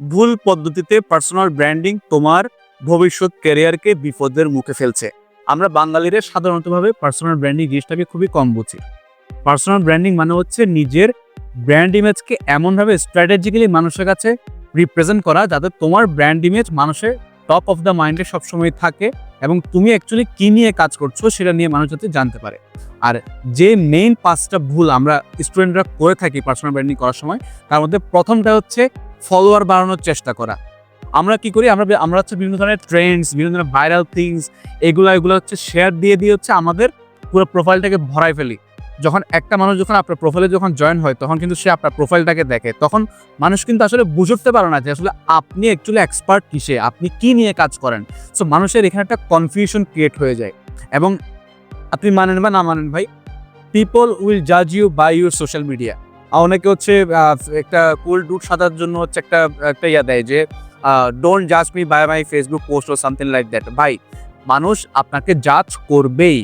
ভুল পদ্ধতিতে personal branding তোমার ভবিষ্যৎ ক্যারিয়ারকে বিপদের মুখে ফেলছে। আমরা বাঙালিরা সাধারণতভাবে পার্সোনাল ব্র্যান্ডিং জিনিসটাকে খুবই কম বুঝি। পার্সোনাল ব্র্যান্ডিং মানে হচ্ছে নিজের ব্র্যান্ড ইমেজকে এমনভাবে স্ট্র্যাটেজিক্যালি মানুষের কাছে রিপ্রেজেন্ট করা যাতে তোমার ব্র্যান্ড ইমেজ মানুষের টপ অফ দ্য মাইন্ডে সবসময় থাকে এবং তুমি অ্যাকচুয়ালি কী নিয়ে কাজ করছো সেটা নিয়ে মানুষ যাতে জানতে পারে। আর যে মেইন 5টা ভুল আমরা স্টুডেন্টরা করে থাকি পার্সোনাল ব্র্যান্ডিং করার সময়, তার মধ্যে প্রথমটা হচ্ছে ফলোয়ার বাড়ানোর চেষ্টা করা। আমরা কি করি, আমরা হচ্ছে বিভিন্ন ধরনের ট্রেন্ডস, বিভিন্ন ধরনের ভাইরাল থিংস এগুলো হচ্ছে শেয়ার দিয়ে হচ্ছে আমাদের পুরো প্রোফাইলটাকে ভরাই ফেলি। যখন একটা মানুষ যখন আপনার প্রোফাইলে যখন জয়েন হয় তখন কিন্তু সে আপনার প্রোফাইলটাকে দেখে, তখন মানুষ কিন্তু আসলে বুঝতে পারে না যে আসলে আপনি অ্যাকচুয়ালি এক্সপার্ট কিসে, আপনি কি নিয়ে কাজ করেন। সো মানুষের এখানে একটা কনফিউশন ক্রিয়েট হয়ে যায়। এবং আপনি মানেন বা না মানেন ভাই, পিপল উইল জাজ you by your social media. অনেকে হচ্ছে একটা কুল ডুড সাজার জন্য হচ্ছে একটা ইয়া দেয় যে ডোন্ট জাজ me by my Facebook post or something like that. ভাই, মানুষ আপনাকে জাজ করবেই।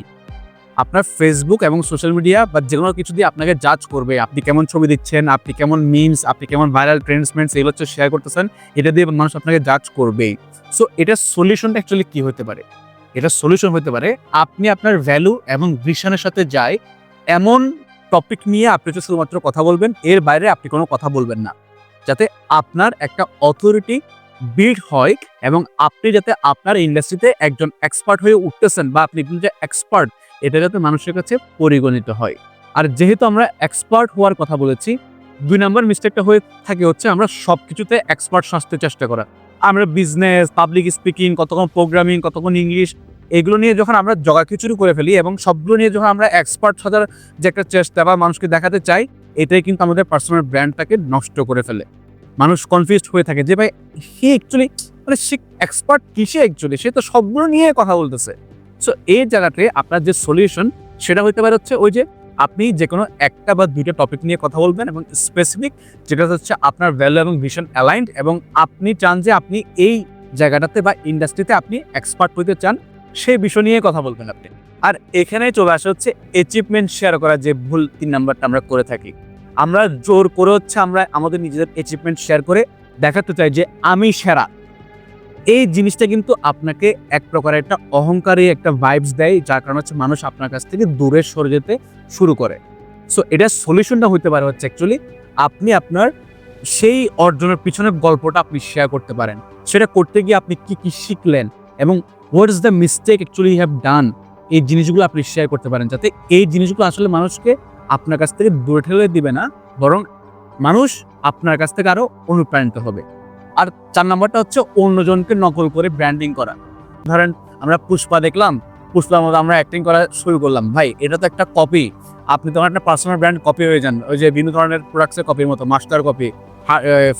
আপনার ফেসবুক এবং সোশ্যাল মিডিয়া বা যে কোনো কিছু দিয়ে আপনাকে জাজ করবে। আপনি কেমন ছবি দিচ্ছেন, আপনি কেমন মিমস, আপনি কেমন ভাইরাল ট্রেন্ডসমেন্টস এগুলো হচ্ছে শেয়ার করতেছেন, এটা দিয়ে মানুষ আপনাকে জাজ করবেই। সো এটার সলিউশনটা অ্যাকচুয়ালি কী হতে পারে? এটার সলিউশন হতে পারে আপনি আপনার ভ্যালু এবং ভিশনের সাথে যায় এমন টপিক নিয়ে আপনি হচ্ছে শুধুমাত্র কথা বলবেন, এর বাইরে আপনি কোনো কথা বলবেন না, যাতে আপনার একটা অথরিটি বিল্ড হয় এবং আপনি যাতে আপনার ইন্ডাস্ট্রিতে একজন এক্সপার্ট হয়ে উঠতেছেন বা আপনি যে এক্সপার্ট এটা যাতে মানুষের কাছে পরিগণিত হয়। আর যেহেতু আমরা এক্সপার্ট হওয়ার কথা বলেছি, 2 নম্বর মিস্টেকটা হয়ে থাকে হচ্ছে আমরা সব কিছুতে এক্সপার্ট সাজতে চেষ্টা করা। আমরা বিজনেস, পাবলিক স্পিকিং, কতক্ষণ প্রোগ্রামিং, কতক্ষণ ইংলিশ, এগুলো নিয়ে যখন আমরা জগাখিচুড়ি করে ফেলি এবং সবগুলো নিয়ে যখন আমরা এক্সপার্ট সাজার যে একটা চেষ্টা বা মানুষকে দেখাতে চাই, এটাই কিন্তু আমাদের পার্সোনাল ব্র্যান্ডটাকে নষ্ট করে ফেলে। মানুষ কনফিউজড হয়ে থাকে যে ভাই সে অ্যাকচুয়ালি সে এক্সপার্ট কিসে, অ্যাকচুয়ালি সে তো সবগুলো নিয়ে কথা বলতেছে। সো এই জায়গাতে আপনার যে সলিউশন সেটা হতে পারে হচ্ছে ওই যে আপনি যে কোনো একটা বা 2টা টপিক নিয়ে কথা বলবেন এবং স্পেসিফিক যেটা হচ্ছে আপনার ভ্যালু এবং ভিশন অ্যালাইন্ড এবং আপনি চান যে আপনি এই জায়গাটাতে বা ইন্ডাস্ট্রিতে আপনি এক্সপার্ট হতে চান, সেই বিষয় নিয়ে কথা বলবেন আপনি। আর এখানে চলে আসে হচ্ছে অ্যাচিভমেন্ট শেয়ার করা, যে ভুল 3 নাম্বারটা আমরা করে থাকি। আমরা জোর করে হচ্ছে আমরা আমাদের নিজেদের অ্যাচিভমেন্ট শেয়ার করে দেখাতে চাই যে আমি সেরা। এই জিনিসটা কিন্তু আপনাকে এক প্রকারের একটা অহংকারী একটা ভাইবস দেয়, যার কারণে হচ্ছে মানুষ আপনার কাছ থেকে দূরে সরে যেতে শুরু করে। সো এটার সলিউশনটা হতে পারে হচ্ছে অ্যাকচুয়ালি আপনি আপনার সেই অর্জনের পিছনের গল্পটা আপনি শেয়ার করতে পারেন। সেটা করতে গিয়ে আপনি কি শিখলেন এবং what is the mistake actually you have done, এই জিনিসগুলো আপনি শেয়ার করতে পারেন, যাতে এই জিনিসগুলো আসলে মানুষকে আপনার কাছ থেকে দূরে ঠেলে দিবে না, বরং মানুষ আপনার কাছ থেকে আরও অনুপ্রাণিত হবে। আর 4 নাম্বারটা হচ্ছে অন্যজনকে নকল করে ব্র্যান্ডিং করা। ধরেন আমরা পুষ্পা দেখলাম, পুষ্পার মতো আমরা অ্যাক্টিং করা শুরু করলাম। ভাই, এটা তো একটা কপি। আপনি তখন একটা পার্সোনাল ব্র্যান্ড কপি হয়ে যান, ওই যে বিভিন্ন ধরনের প্রোডাক্টসের কপির মতো, master copy,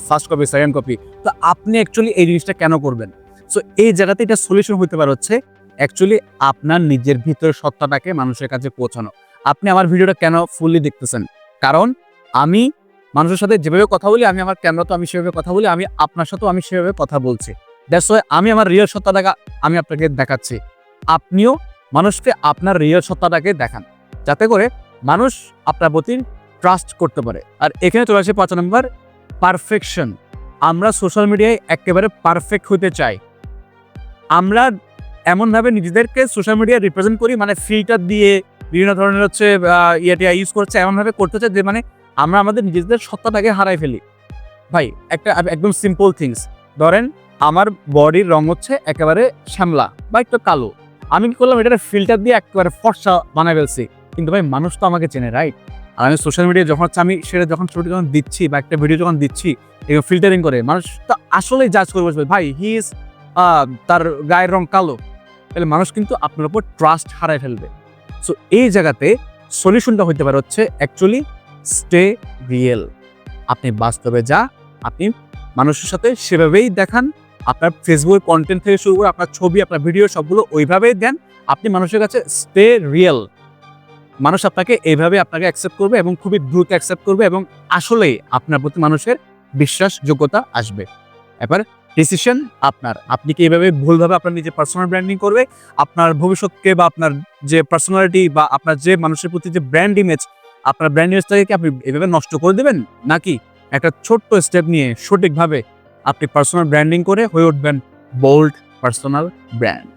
first copy, second copy. তো আপনি অ্যাকচুয়ালি এই জিনিসটা কেন করবেন? সো এই জায়গাতে এটা সলিউশন হতে পারে হচ্ছে অ্যাকচুয়ালি আপনার নিজের ভিতরের সত্তাটাকে মানুষের কাছে পৌঁছানো। আপনি আমার ভিডিওটা কেন ফুললি দেখতেছেন? কারণ আমি মানুষের সাথে যেভাবে কথা বলি, আমি আমার ক্যামেরা তো আমি সেভাবে কথা বলি, আমি আপনার সাথেও আমি সেভাবে কথা বলছি। দ্যাটস ওয়াই আমি আমার রিয়েল সত্তাটাকে আমি আপনাকে দেখাচ্ছি। আপনিও মানুষকে আপনার রিয়েল সত্তাটাকে দেখান, যাতে করে মানুষ আপনার প্রতি ট্রাস্ট করতে পারে। আর এখানে চলে আসে 5 নম্বর, পারফেকশন। আমরা সোশ্যাল মিডিয়ায় একেবারে পারফেক্ট হতে চাই। আমরা এমনভাবে নিজেদেরকে সোশ্যাল মিডিয়ায় রিপ্রেজেন্ট করি, মানে ফিল্টার দিয়ে বিভিন্ন ধরনের হচ্ছে ইয়েটা ইউজ করছে, এমনভাবে করতে চাই যে মানে আমরা আমাদের নিজেদের সত্তাটাকে হারাই ফেলি। ভাই, একটা একদম সিম্পল থিংস, ধরেন আমার বডির রং হচ্ছে একেবারে শ্যামলা বা একটু কালো, আমি কি করলাম, এটা ফিল্টার দিয়ে একেবারে ফর্সা বানাই ফেলছি, কিন্তু ভাই মানুষ তো আমাকে চেনে, রাইট? আর আমি সোশ্যাল মিডিয়ায় যখন হচ্ছে আমি সেটা যখন ছবি যখন দিচ্ছি বা একটা ভিডিও যখন দিচ্ছি এরকম ফিল্টারিং করে, মানুষ তো আসলেই জাজ করে বসবে ভাই হি ইজ তার গায়ের রং কালো, তাহলে মানুষ কিন্তু আপনার উপর ট্রাস্ট হারাই ফেলবে। সো এই জায়গাতে সলিউশনটা হতে পারে হচ্ছে অ্যাকচুয়ালি স্টে রিয়েল। আপনি বাস্তবে যা আপনি মানুষের সাথে সেভাবেই দেখান। আপনার ফেসবুক কন্টেন্ট থেকে শুরু করে আপনার ছবি, আপনার ভিডিও সবগুলো ওইভাবেই দেন। আপনি মানুষের কাছে স্টে রিয়েল। মানুষ আপনাকে এইভাবে আপনাকে অ্যাকসেপ্ট করবে এবং খুবই দ্রুত অ্যাকসেপ্ট করবে এবং আসলেই আপনার প্রতি মানুষের বিশ্বাসযোগ্যতা আসবে। এবার ডিসিশন আপনার। আপনি কি এইভাবে ভুলভাবে আপনার নিজের পার্সোনাল ব্র্যান্ডিং করবে, আপনার ভবিষ্যৎকে বা আপনার যে পার্সোনালিটি বা আপনার যে মানুষের প্রতি যে ব্র্যান্ড ইমেজ, আপনার ব্র্যান্ড ইমেজটাকে কি আপনি এভাবে নষ্ট করে দেবেন, নাকি একটা ছোট্ট স্টেপ নিয়ে সঠিকভাবে আপনি পার্সোনাল ব্র্যান্ডিং করে হয়ে উঠবেন বোল্ড পার্সোনাল ব্র্যান্ড।